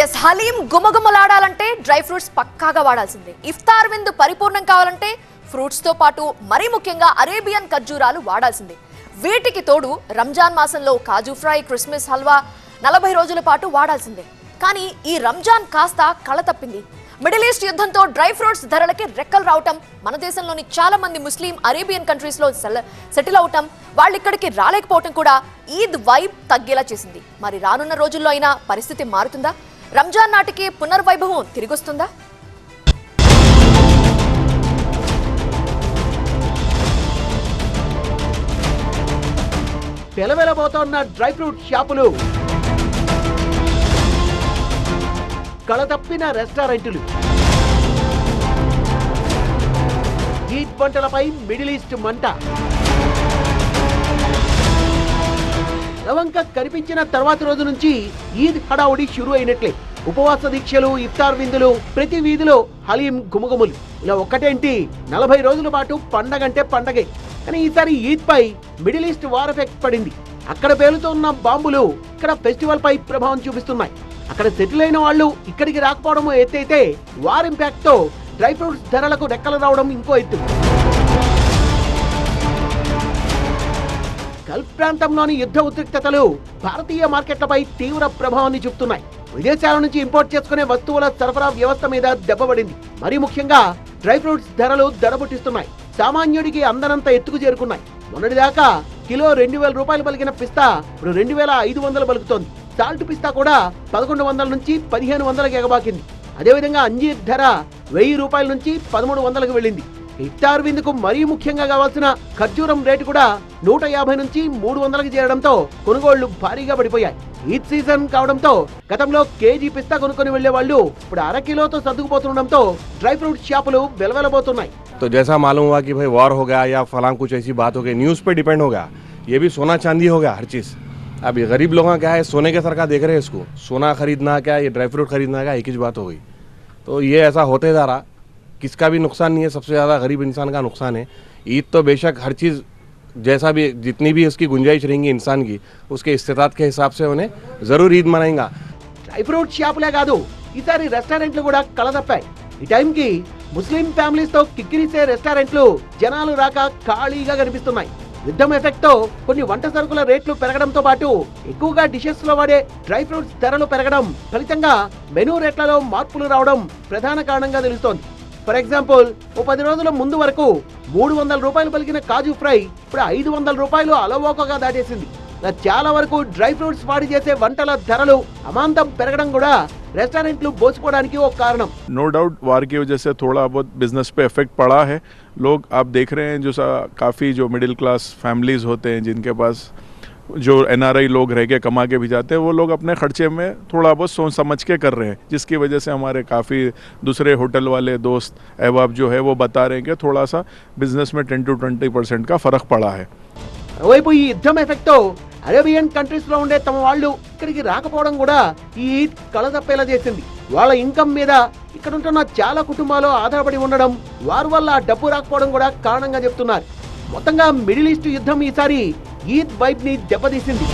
Yes haleem గుమగుమలాడాలంటే dry fruits పక్కాగా వాడాల్సిందే. ఇఫ్తార్ విందు పరిపూర్ణం కావాలంటే ఫ్రూట్స్ తో పాటు మరీ ముఖ్యంగా అరేబియన్ ఖర్జూరాలు వాడాల్సిందే. వీటికి తోడు రంజాన్ మాసంలో కాజు ఫ్రై, క్రిస్మస్ హల్వా 40 రోజుల పాటు వాడాల్సిందే. కానీ ఈ రంజాన్ కాస్త కళ తప్పింది. మిడిల్ ఈస్ట్ యుద్ధంతో డ్రై ఫ్రూట్స్ ధరలకి రెక్కలు రావటం, మన దేశంలోని చాలా మంది ముస్లిం అరేబియన్ కంట్రీస్ లో సెటిల్ అవటం, వాళ్ళు ఇక్కడికి రాలేకపోవటం కూడా ఈద్ వైబ్ తగ్గేలా చేసింది. మరి రానున్న రోజుల్లో అయినా పరిస్థితి మారుతుందా? రంజాన్ నాటికి పునర్వైభవం తిరిగొస్తుందా? పెలవెలబోతోన్న డ్రై ఫ్రూట్ షాపులు, కళతప్పిన రెస్టారెంట్లు, ఈద్ వంటలపై మిడిల్ ఈస్ట్ మంట. లవంక కనిపించిన తర్వాతి రోజు నుంచి ఈద్ హడావుడి షురు అయినట్లే. ఉపవాస దీక్షలు, ఇఫ్తార్ విందులు, ప్రతి వీధిలో హలీం గుమగుములు. ఇలా ఒక్కటేంటి 40 రోజుల పాటు పండగంటే పండగే. కానీ ఈసారి ఈద్ పై మిడిల్ ఈస్ట్ వార్ ఎఫెక్ట్ పడింది. అక్కడ పేలుతున్న బాంబులు ఇక్కడ ఫెస్టివల్ పై ప్రభావం చూపిస్తున్నాయి. అక్కడ సెటిల్ అయిన వాళ్ళు ఇక్కడికి రాకపోవడం ఎత్తైతే, వార్ ఇంపాక్ట్ తో డ్రై ఫ్రూట్స్ ధరలకు రెక్కలు రావడం ఇంకో ఎత్తు. గల్ఫ్ ప్రాంతంలోని యుద్ధ ఉద్రిక్తతలు భారతీయ మార్కెట్లపై తీవ్ర ప్రభావాన్ని చూపుతున్నాయి. విదేశాల నుంచి ఇంపోర్ట్ చేసుకునే వస్తువుల సరఫరా వ్యవస్థ మీద దెబ్బపడింది. మరీ ముఖ్యంగా డ్రై ఫ్రూట్స్ ధరలు దడబుట్టిస్తున్నాయి. సామాన్యుడికి అందనంత ఎత్తుకు చేరుకున్నాయి. మొన్నటిదాకా కిలో 2000 రూపాయలు పలికిన పిస్తా ఇప్పుడు 2500 పలుకుతోంది. సాల్ట్ పిస్తా కూడా 1100 నుంచి 1500కి ఎగబాకింది. అదేవిధంగా అంజీర్ ధర 1000 రూపాయల నుంచి 1300కి వెళ్ళింది. ఇఫ్తార్ విందుకు మరీ ముఖ్యంగా కావాల్సిన ఖర్జూరం రేటు కూడా 150 నుంచి 300కి చేరడంతో కొనుగోళ్లు భారీగా పడిపోయాయి. ఈద్ సీజన్ కావడంతో గతంలో కేజీ పిస్తా కొనుక్కొని వెళ్లే వాళ్ళు ఇప్పుడు అరకిలోతో సర్దుకుపోతుండడంతో డ్రై ఫ్రూట్ షాపులు వెలవెలబోతున్నాయి. तो जैसा मालूम हुआ कि भाई वॉर हो गया या फलां कुछ ऐसी बात हो गई, न्यूज़ पे डिपेंड हो गया. ये भी सोना चांदी हो गया हर चीज़. अब ये गरीब लोगों का क्या है, सोने के सरकार देख रहे हैं इसको, सोना खरीदना क्या, ये ड्राई फ्रूट खरीदना क्या, एक ही बात हो गई. तो ये ऐसा होते जा रहा, किसका भी नुकसान नहीं है, सबसे ज़्यादा गरीब इंसान का नुकसान है. ईद तो बेशक हर चीज़ जैसा भी जितनी भी उसकी गुंजाइश रहेंगी इंसान की, उसके इस्तेताद के हिसाब से उन्हें ज़रूर ईद मनाएंगा. డ్రై ఫ్రూట్ షాపులే కాదు, ఈసారి రెస్టారెంట్లు కూడా కళతప్పాయి. ఈ టైంకి ముస్లిం ఫ్యామిలీస్ తో కిక్కిరిసే రెస్టారెంట్లు జనాలు రాక ఖాళీగా కనిపిస్తున్నాయి. యుద్ధం ఎఫెక్ట్ తో కొన్ని వంట సరుకుల రేట్లు పెరగడంతో పాటు ఎక్కువగా డిషెస్ లో వాడే డ్రై ఫ్రూట్స్ ధరలు పెరగడం, ఫలితంగా మెనూ రేట్లలో మార్పులు రావడం ప్రధాన కారణంగా తెలుస్తోంది. ఫర్ ఎగ్జాంపుల్, ఓ 10 రోజుల ముందు వరకు 300 రూపాయలు పలికిన కాజు ఫ్రై ఇప్పుడు 500 రూపాయలు అలవోకగా దాటేసింది. చాలా వరకు డ్రై ఫ్రూట్స్ వాడి చేసే వంటల ధరలు అమాంతం పెరగడం కూడా రెస్టారెంట్లు బోసిపోవడానికి ఒక కారణం. नो डाउट वार की वजह से थोड़ा बहुत बिजनेस पे इफेक्ट पड़ा है. लोग आप देख रहे हैं जो काफ़ी जो मिडिल क्लास फैमिलीज़ होते हैं, जिनके पास जो NRI लोग रह के कमा के भी जाते हैं, वो लोग अपने खर्चे में थोड़ा बहुत सोच समझ के कर रहे हैं, जिसकी वजह से हमारे काफ़ी दूसरे होटल वाले दोस्त अहबाब जो है वो बता रहे हैं कि थोड़ा सा बिजनेस में 10 to 20% का फ़र्क पड़ा है. మరోవైపు ఈ యుద్ధం ఎఫెక్ట్ తో అరేబియన్ కంట్రీస్ లో ఉండే తమ వాళ్ళు ఇక్కడికి రాకపోవడం కూడా ఈ ఈద్ కళతప్పేలా చేసింది. వాళ్ళ ఇన్కమ్ మీద ఇక్కడ ఉంటున్న చాలా కుటుంబాలు ఆధారపడి ఉండడం, వారి వల్ల డబ్బు రాకపోవడం కూడా కారణంగా చెప్తున్నారు. మొత్తంగా మిడిల్ ఈస్ట్ యుద్ధం ఈసారి ఈద్ వైబ్ ని దెబ్బతీసింది.